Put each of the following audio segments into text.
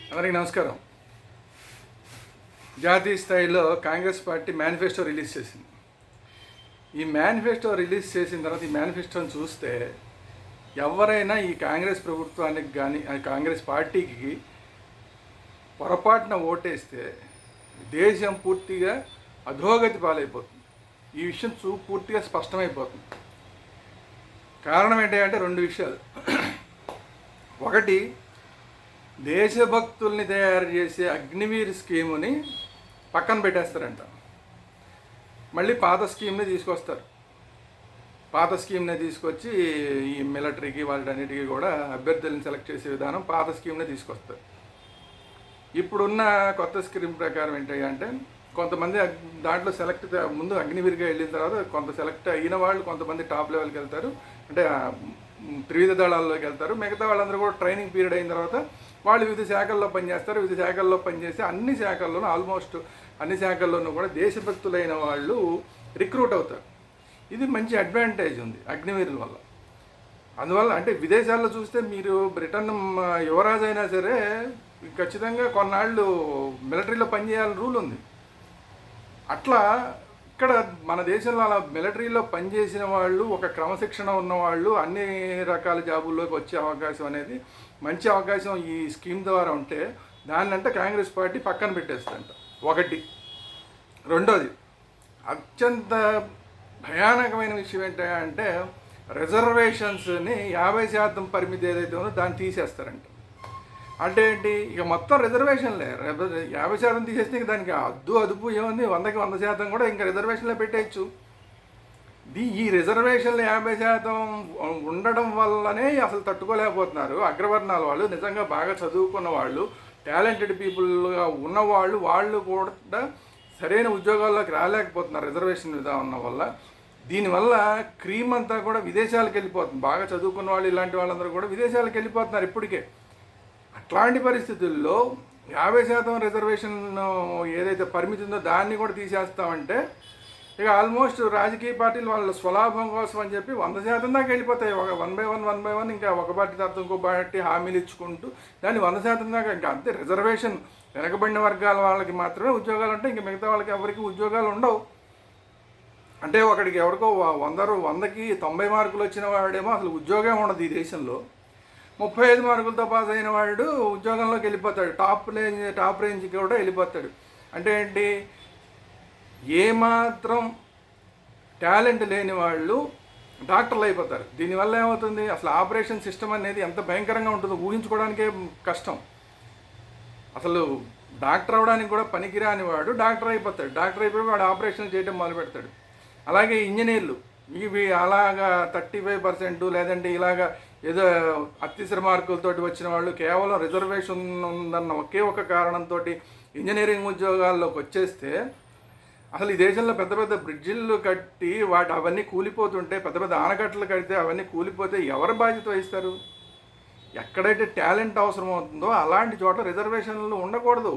అందరికీ నమస్కారం. జాతీయ స్థాయిలో కాంగ్రెస్ పార్టీ మేనిఫెస్టో రిలీజ్ చేసింది. ఈ మేనిఫెస్టో రిలీజ్ చేసిన తర్వాత ఈ మేనిఫెస్టోని చూస్తే ఎవరైనా ఈ కాంగ్రెస్ ప్రభుత్వానికి కానీ కాంగ్రెస్ పార్టీకి పొరపాటున ఓటేస్తే దేశం పూర్తిగా అధోగతి పాలైపోతుంది. ఈ విషయం పూర్తిగా స్పష్టమైపోతుంది. కారణం ఏంటంటే రెండు విషయాలు. ఒకటి, దేశభక్తుల్ని తయారు చేసే అగ్నివీర్ స్కీముని పక్కన పెట్టేస్తారంట. మళ్ళీ పాత స్కీమ్ని తీసుకొస్తారు. పాత స్కీమ్ని తీసుకొచ్చి ఈ మిలిటరీకి వాటన్నిటికీ కూడా అభ్యర్థులను సెలెక్ట్ చేసే విధానం పాత స్కీమ్ని తీసుకొస్తారు. ఇప్పుడున్న కొత్త స్కీమ్ ప్రకారం ఏంటంటే కొంతమంది దాంట్లో సెలెక్ట్ ముందు అగ్నివీర్గా వెళ్ళిన తర్వాత కొంత సెలెక్ట్ అయిన వాళ్ళు కొంతమంది టాప్ లెవెల్కి వెళ్తారు, అంటే త్రివిధ దళాల్లోకి వెళ్తారు. మిగతా వాళ్ళందరూ కూడా ట్రైనింగ్ పీరియడ్ అయిన తర్వాత వాళ్ళు వివిధ శాఖల్లో పనిచేస్తారు. వివిధ శాఖల్లో పనిచేసి అన్ని శాఖల్లోనూ ఆల్మోస్ట్ అన్ని శాఖల్లోనూ కూడా దేశభక్తులైన వాళ్ళు రిక్రూట్ అవుతారు. ఇది మంచి అడ్వాంటేజ్ ఉంది అగ్నివీరుల వల్ల. అందువల్ల అంటే విదేశాల్లో చూస్తే మీరు బ్రిటన్ యువరాజు అయినా సరే ఖచ్చితంగా కొన్నాళ్ళు మిలిటరీలో పనిచేయాలని రూల్ ఉంది. అట్లా ఇక్కడ మన దేశంలో అలా మిలిటరీలో పనిచేసిన వాళ్ళు, ఒక క్రమశిక్షణ ఉన్నవాళ్ళు అన్ని రకాల జాబుల్లోకి వచ్చే అవకాశం అనేది మంచి అవకాశం ఈ స్కీమ్ ద్వారా ఉంటే దాన్నంటే కాంగ్రెస్ పార్టీ పక్కన పెట్టేస్తుందంట. ఒకటి. రెండోది, అత్యంత భయానకమైన విషయం ఏంటంటే రిజర్వేషన్స్ని 50% పరిమితి ఏదైతే ఉందో దాన్ని తీసేస్తారంట. అంటే ఏంటి, ఇక మొత్తం రిజర్వేషన్లే. 50% తీసేస్తే ఇక దానికి అదుపు ఏముంది, 100కి 100% కూడా ఇంకా రిజర్వేషన్లే పెట్టేయచ్చు. ఈ రిజర్వేషన్లు 50% ఉండడం వల్లనే అసలు తట్టుకోలేకపోతున్నారు అగ్రవర్ణాల వాళ్ళు. నిజంగా బాగా చదువుకున్న వాళ్ళు, టాలెంటెడ్ పీపుల్గా ఉన్నవాళ్ళు, వాళ్ళు కూడా సరైన ఉద్యోగాల్లోకి రాలేకపోతున్నారు రిజర్వేషన్ విధానం వల్ల. దీనివల్ల క్రీమ్ అంతా కూడా విదేశాలకు వెళ్ళిపోతుంది. బాగా చదువుకున్న వాళ్ళు ఇలాంటి వాళ్ళందరూ కూడా విదేశాలకు వెళ్ళిపోతున్నారు ఇప్పటికే. అట్లాంటి పరిస్థితుల్లో 50% రిజర్వేషన్ ఏదైతే పరిమితి ఉందో దాన్ని కూడా తీసేస్తామంటే ఇక ఆల్మోస్ట్ రాజకీయ పార్టీలు వాళ్ళ స్వలాభం కోసం అని చెప్పి 100% దాకా వెళ్ళిపోతాయి. ఒక 1 ఇంకా ఒక పార్టీ తర్వాత ఇంకో పార్టీ హామీలు ఇచ్చుకుంటూ దాన్ని 100% దాకా ఇంకా అంతే. రిజర్వేషన్ వెనకబడిన వర్గాల వాళ్ళకి మాత్రమే ఉద్యోగాలు ఉంటాయి, ఇంక మిగతా వాళ్ళకి ఎవరికి ఉద్యోగాలు ఉండవు. అంటే ఒకడికి ఎవరికో 100కి 90 మార్కులు వచ్చిన వాడేమో అసలు ఉద్యోగం ఉండదు ఈ దేశంలో. 35 మార్కులతో పాస్ అయిన వాడు ఉద్యోగంలోకి వెళ్ళిపోతాడు, టాప్ రేంజ్కి కూడా వెళ్ళిపోతాడు. అంటే ఏంటి, ఏమాత్రం టాలెంట్ లేని వాళ్ళు డాక్టర్లు అయిపోతారు. దీనివల్ల ఏమవుతుంది, అసలు ఆపరేషన్ సిస్టమ్ అనేది ఎంత భయంకరంగా ఉంటుందో ఊహించుకోవడానికే కష్టం. అసలు డాక్టర్ అవ్వడానికి కూడా పనికిరాని వాడు డాక్టర్ అయిపోతాడు. డాక్టర్ అయిపోయి వాడు ఆపరేషన్ చేయడం మొదలు పెడతాడు. అలాగే ఇంజనీర్లు ఇవి అలాగా 35% లేదంటే ఇలాగా ఏదో అత్యవసర మార్కులతోటి వచ్చిన వాళ్ళు కేవలం రిజర్వేషన్ ఉందన్న ఒకే ఒక కారణంతో ఇంజనీరింగ్ ఉద్యోగాల్లోకి వచ్చేస్తే అసలు ఈ దేశంలో పెద్ద పెద్ద బ్రిడ్జిళ్ళు కట్టి అవన్నీ కూలిపోతుంటే, పెద్ద పెద్ద ఆనకట్టలు కడితే అవన్నీ కూలిపోతే ఎవరు బాధ్యత వహిస్తారు? ఎక్కడైతే టాలెంట్ అవసరం అవుతుందో అలాంటి చోట్ల రిజర్వేషన్లు ఉండకూడదు.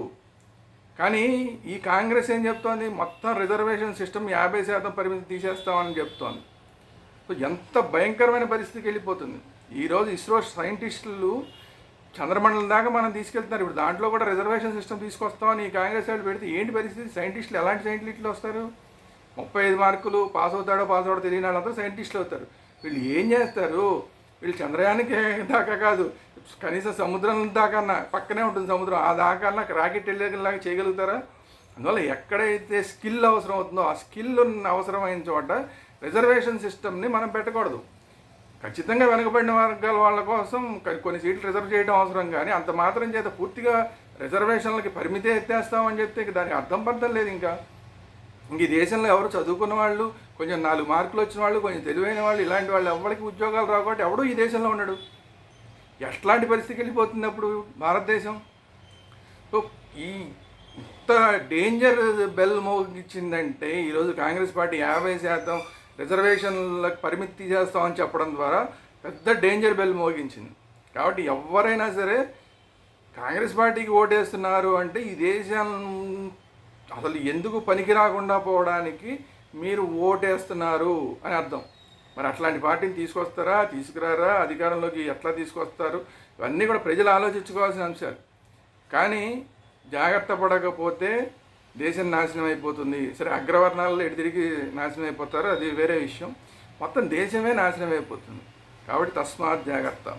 కానీ ఈ కాంగ్రెస్ ఏం చెప్తోంది, మొత్తం రిజర్వేషన్ సిస్టమ్ 50% పరిమితి తీసేస్తామని చెప్తోంది. సో ఎంత భయంకరమైన పరిస్థితికి వెళ్ళిపోతుంది. ఈరోజు ఇస్రో సైంటిస్టులు చంద్రమండలం దాకా మనం తీసుకెళ్తున్నారు. ఇప్పుడు దాంట్లో కూడా రిజర్వేషన్ సిస్టమ్ తీసుకొస్తామని ఈ కాంగ్రెస్ వాళ్ళు పెడితే ఏంటి పరిస్థితి? సైంటిస్టులు ఎలాంటి సైంటిస్టులు వస్తారు? 35 మార్కులు పాస్ అవుతాడో తెలియని వాళ్ళంతా సైంటిస్టులు అవుతారు. వీళ్ళు ఏం చేస్తారు? వీళ్ళు చంద్రయానికి దాకా కాదు, కనీసం సముద్రం దాకా పక్కనే ఉంటుంది సముద్రం, ఆ దాకా రాకెట్ వెళ్ళేలాగా చేయగలుగుతారా? అందువల్ల ఎక్కడైతే స్కిల్ అవసరం అవుతుందో ఆ స్కిల్ అవసరమైన చోట రిజర్వేషన్ సిస్టమ్ని మనం పెట్టకూడదు. ఖచ్చితంగా వెనుకబడిన వర్గాల వాళ్ళ కోసం కొన్ని సీట్లు రిజర్వ్ చేయడం అవసరం, కానీ అంత మాత్రం చేత పూర్తిగా రిజర్వేషన్లకి పరిమితే ఎత్తేస్తామని చెప్తే దానికి అర్థం పడతం లేదు. ఇంకా ఈ దేశంలో ఎవరు చదువుకున్న వాళ్ళు, కొంచెం 4 మార్కులు వచ్చిన వాళ్ళు, కొంచెం తెలివైన వాళ్ళు, ఇలాంటి వాళ్ళు ఎవరికి ఉద్యోగాలు రాకపోతే ఎవడూ ఈ దేశంలో ఉన్నాడు. ఎట్లాంటి పరిస్థితికి వెళ్ళిపోతుంది అప్పుడు భారతదేశం? సో ఈ ఇంత డేంజర్ బెల్ మోగించిందంటే ఈరోజు కాంగ్రెస్ పార్టీ 50% రిజర్వేషన్లకు పరిమితి తీసేస్తామని చెప్పడం ద్వారా పెద్ద డేంజర్ బెల్ మోగించింది. కాబట్టి ఎవరైనా సరే కాంగ్రెస్ పార్టీకి ఓటేస్తున్నారు అంటే ఈ దేశం అసలు ఎందుకు పనికి రాకుండా పోవడానికి మీరు ఓటేస్తున్నారు అని అర్థం. మరి అట్లాంటి పార్టీని తీసుకురారా, అధికారంలోకి ఎట్లా తీసుకొస్తారు, ఇవన్నీ కూడా ప్రజలు ఆలోచించుకోవాల్సిన అంశాలు. కానీ జాగ్రత్త పడకపోతే దేశం నాశనం అయిపోతుంది. సరే, అగ్రవర్ణాలలో ఎటు తిరిగి నాశనం అయిపోతారో అది వేరే విషయం. మొత్తం దేశమే నాశనం అయిపోతుంది. కాబట్టి తస్మాత్ జాగ్రత్త.